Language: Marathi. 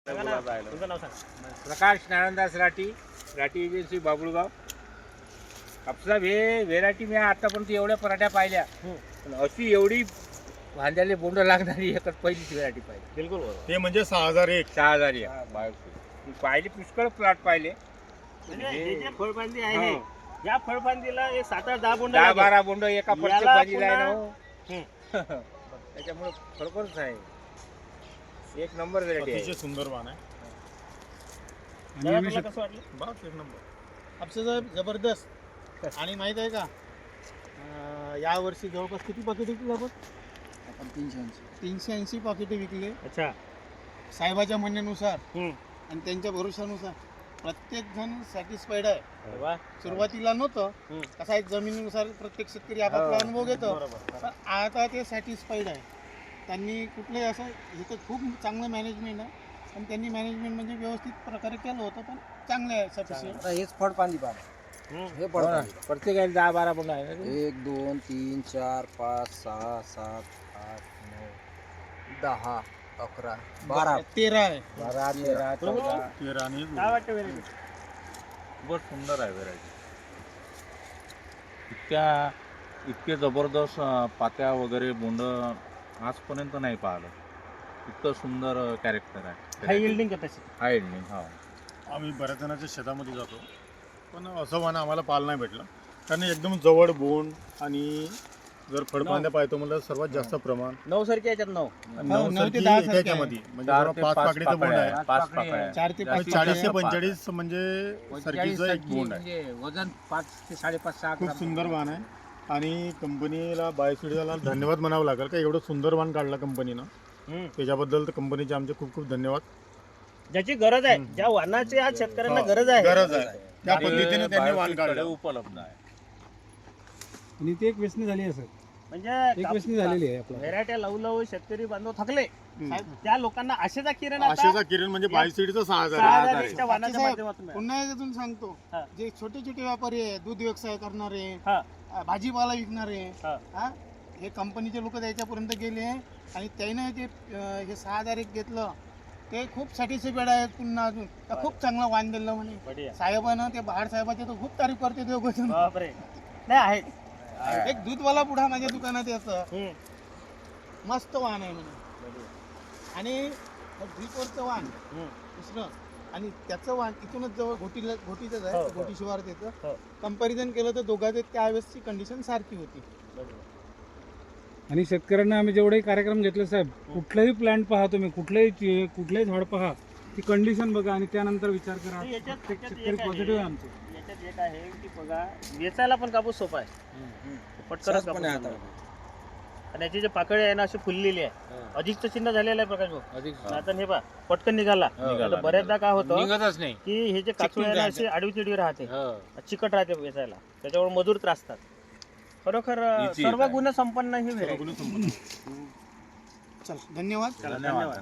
तुमचं नाव सांगा. प्रकाश नारायणदास राठी, राठी एजन्सी बाबुळगाव. साहेब हे व्हेरायटी मी आतापर्यंत एवढ्या पराठ्या पाहिल्या, पण अशी एवढी वांद्याले बोंड लागणारी एकच पहिलीच व्हेरायटी पाहिली. बिलकुल बरोबर. ते म्हणजे 6001 6000 पाहिले, पुष्कळ प्लॉट पाहिले. म्हणजे हे जे फळबांदी आहे या फळबांदीला एक 7-10 बोंड 10-12 बोंड एका प्रत्येक याला भाजीला आहे ना पुन्हा- हो. त्याच्यामुळे खरोखरच आहे, एक नंबर व्हेरायटी आहे. अतिशय सुंदर वाण आहे. दादा, तुला कसं वाटलं? बस एक नंबर. साहेब जबरदस्त. आणि माहित आहे का, या वर्षी जवळपास किती पाकिटे विकले आपण? 380 पाकिटे विकले अच्छा. साहेबाच्या म्हणण्यानुसार हम्म. आणि त्यांच्या भरोशानुसार. प्रत्येक जण सॅटिस्फाईड आहे. अरे वा. सुरुवातीला नव्हतं, हम्म. कसं आहे जमिनीनुसार प्रत्येक शेतकरी आपापला अनुभव घेतो, बरोबर. पण आता ते सॅटिस्फाईड आहे. त्यांनी कुठलंही असं इथं खूप चांगलं मॅनेजमेंट आहे, आणि त्यांनी मॅनेजमेंट म्हणजे व्यवस्थित प्रकारे केलं होतं, पण चांगलं आहे सफिशियंट. आता हेच फळपांदी पहा, हे हो ना, फळपांदी प्रत्येकाला 10-12 बोंड आहे ना. 1 2 3 4 5 6 7 8 9 10 11 12 13 आहे. 12, 13, 14. तेरा आणि काय वाटतं व्हेरायटी? खूपच सुंदर आहे व्हेरायटी. इतके जबरदस्त पात्या वगैरे बोंड आजपर्यंत नाही पाहिलं. इतकं सुंदर कॅरेक्टर आहे. हाय यील्डिंग कॅपॅसिटी. हाय एंडिंग. हा, आम्ही बऱ्याच जणांच्या शेतामध्ये जातो, पण असं वाण आम्हाला पाहायला नाही भेटलं. कारण एकदम जवळ बोंड, आणि जर फळपांद्या पाहतो म्हणलं सर्वात जास्त प्रमाण 9 सारखे याच्यात 9. 9 ते 10 सारखे त्याच्यामध्ये म्हणजे 4 जवळ ते 5 पाकडीचं बोंड आहे. 5 पाकळ्या आहे. 4 ते 5 40 ते 45 म्हणजे सरकीचं एक बोंड आहे. म्हणजे वजन 5 ते 5.5-6 खूप सुंदर वाण आहे. आणि कंपनीला बायोसिडला धन्यवाद म्हणावं लागेल का एवढं सुंदर वाण काढला कंपनीनं. त्याच्याबद्दल तर कंपनीचे आमचे खूप खूप धन्यवाद. ज्याची गरज आहे, ज्या वाहनाची आज शेतकऱ्यांना गरज आहे. गरज आहे त्या पद्धतीने त्यांनी वाण बायोसिडकडे काढलं. उपलब्ध आहे. आणि ते एक व्यसनी झाली आहे सर, म्हणजे झालेली आहे आपल्याला. व्हेरायट्या लावू साहेब बांधव थकले. साहेब, त्या लोकांना आशेचा किरण आता आशेचा किरण म्हणजे बायोसिडचं 6000 6000 आहे. एकच्या वाहनाच्या साहेब, माध्यमातून मिळाला. पुन्हा एकदा तुम्ही सांगतो, हा. जे छोटे छोटे व्यापारी आहे, दूध व्यवसाय करणारे, हा. भाजीपाला विकणारे, हा. हा, हे कंपनीचे लोक त्याच्यापर्यंत गेले, आणि त्याने जे हे 6001 घेतलं ते खूप सॅटिस्फाईड आहेत. पुन्हा अजून तर खूप चांगलं वाण दिलं म्हणे बढिया. साहेबानं. ते बहार साहेबाचे तर खूप तारीफ करते ते गोष्ट. बापरे. नाही आहे. एक दूधवाला पुढा माझ्या दुकानात याचं हम्म. मस्त वाण आहे म्हणे. आणि ड्रीपवरचं वाण हम्म. दुसरं, आणि त्याचं वाण इथूनच जवळ घोटीचंच हो, आहे, हो. घोटी शिवारात येतं. हो. कंपॅरिझन केलं तर दोघांचे त्यावेळेसची कंडिशन सारखी होती. बरोबर. आणि शेतकऱ्यांना आम्ही जेवढेही कार्यक्रम घेतले साहेब, कुठलाही प्लॅन्ट पहा तुम्ही, कुठलंही झाड पहा, ती कंडिशन बघा आणि त्यानंतर विचार करा. तर याच्यात शेतकरी एक आहे, पॉझिटिव्ह आहे आमचे. याच्यात एक आहे की बघा, वेचायला पण कापूस सोपा आहे. पटकन कापूस सहजपणे बनतो. हाताळतो. आणि याची जे पाकळी आहे ना अशी फुललेली आहे. अधिकचं चिन्ह झालेलं आहे प्रकाश भाऊ. अधिक आता हे पहा, पटकन निघाला. निघाला. आता बऱ्याचदा काय होतं निघतच नाही. की हे जे काचूळ आहे ना अशी आडवी तिडवी राहते, चिकट राहते वेचायला, त्याच्यामुळे मजूर त्रासतात. खरोखर Easy सर्व आहे. गुण संपन्न ही व्हेरायटी. सगळं संपलं. चल, धन्यवाद. धन्यवाद.